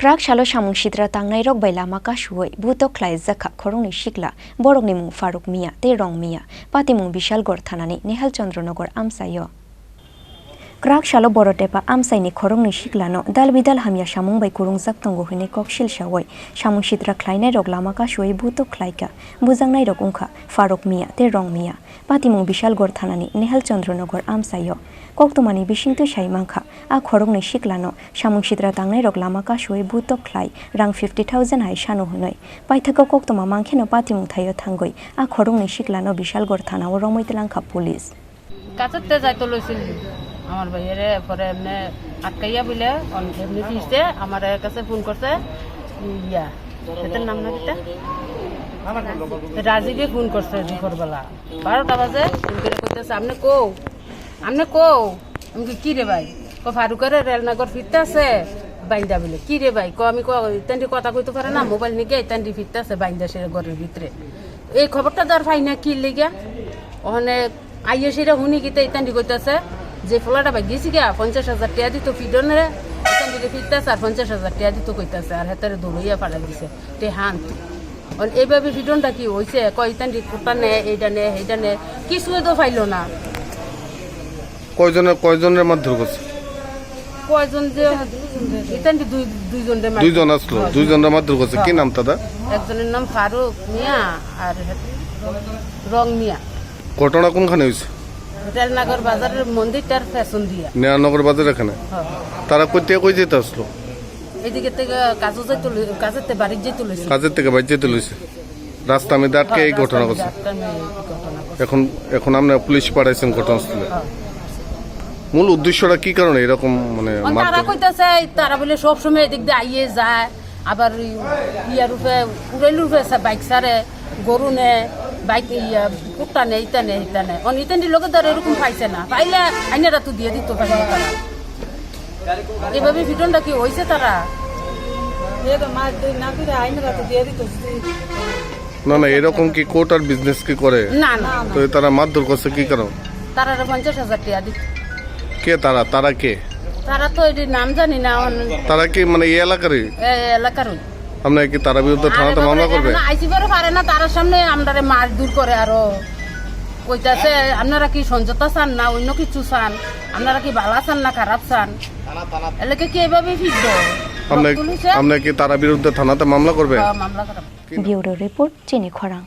Krak shalo shamung shitra tangnai rok baila maka shuoi butok klai zakha khorongni shikla borokni mung Faruk Mia te Rong Mia patimung Bishalgor thanani Nehal Chandranogor amsayo Krak shalo borotepa amsaini khorongni shiklano dalbidal hamya shamung bai kurungjak tongo hine kokshil shawoi shamung shitra khlainai rok lamaka shuoi butok klaika bujangnai rok ungkha Faruk Mia te Rong Mia patimung Bishalgor thanani Nehal Chandranogor amsayo koktomani bisingtu saimangkha a khorongni shiklano shamung shitra tangnai rok lamaka shuoi butok khlai rang 50,000 hai shanu hunoi paithako koktoma mangkheno patimung thayo thangoi a khorongni shiklano Bishalgor thanao romoitelangkha police কাছতে যাইতো লইছিল আমার ভাইয়েরে পরে এমনি আটকাইয়া বলে এমনি দিছে আমার কাছে phone করছে ইয়া এটার নাম না কিটা রাজীবে ফোন করছে দুপুরবেলা 12টা বাজে ফোন করে কইতেছে আপনি কও আমি কি রে ভাই ফারুকের রেলনগর ফিরতে আছে বাইন্দা বলে কি রে ভাই আমি ইতান্ডি কথা কইতে পারে না মোবাইল নিয়ে ইতান্ডি ফিরতে আছে বাইন্দা সে ঘরের ভিতরে এই খবরটা তার পাই না কি লেগা ওখানে আইয়ে সেটা শুনি গীতে ইতান্ডি কইতেছে যে ফলাটা ভাই গেছি গা 50,000 টাকা দিত ফিডনের ইতান্ডিকে ফিরতেছে আর 50,000 টাকা দিত কইতেছে আর হেতারে দৌড়াইয়া পাড়া দিছে তে হান্ত এইভাবে ফিডনটা কি হয়েছে কয় ইতান্ডি কোটা নে এইটা নে সেইটা নে কিছুই তো পাইল না কয়জনের মারধর করছে কয়জন যে ইতান্ডি দুইজন আসলো দুইজনের মারধর করছে কি নাম দাদা একজনের নাম ফারুক মিয়া আর রং মিয়া ঘটনা কোনখানে হয়েছে রেলনগর বাজারের মন্দিরটার ফ্যাশন দিয়া নেয়ানগর বাজার এখানে তারা কই যেতে আসলো এদিকে থেকে কাজের থেকে বাড়ি যেতে লইছে কাজের থেকে বাড়ি যেতে লইছে রাস্তা মধ্যে আটকে এই ঘটনা করছে এখন আমরা পুলিশ পাঠাইছেন ঘটনাস্থলে মূল উদ্দেশ্যটা কি কারণে এরকম মানে তারা কইতাছে তারা বলে সব সময় এদিক দিয়ে আইয়ে যায় আবার ইয়ার রূপে উড়াইল রূপে বাইক সারে গরু নে বাইক ইয়া কুত্তা নে ইটা নে ইতান্ডি লোকে ধর এরকম পাইছে না পাইলে আইনারা তো দিয়ে দিত পারে তারা এভাবে ভিটনটা কি হয়েছে তারা না এরকম কি কোর্ট আর বিজনেস কি করে না তো তারা মারধর করছে কি কারণ তারা 50,000 টাকা দিত কে তারা কে তারা তো এর নাম জানি না তারা কি মানে এই এলাকারই আপনারা কি তার বিরুদ্ধে থানাতে মামলা করবে না আইসিবারও পারে না তার সামনে আমরারে মার দূর করে আরো কইতাছে আপনারা কি সমঝোতা চান না অন্য কিছু চান আপনারা কি ভালো চান না খারাপ চান এলাকা কি এভাবে ফিরবো আপনারা কি তার বিরুদ্ধে থানাতে মামলা করবে মামলা করা ব্যুরো রিপোর্ট চিনি খরাং।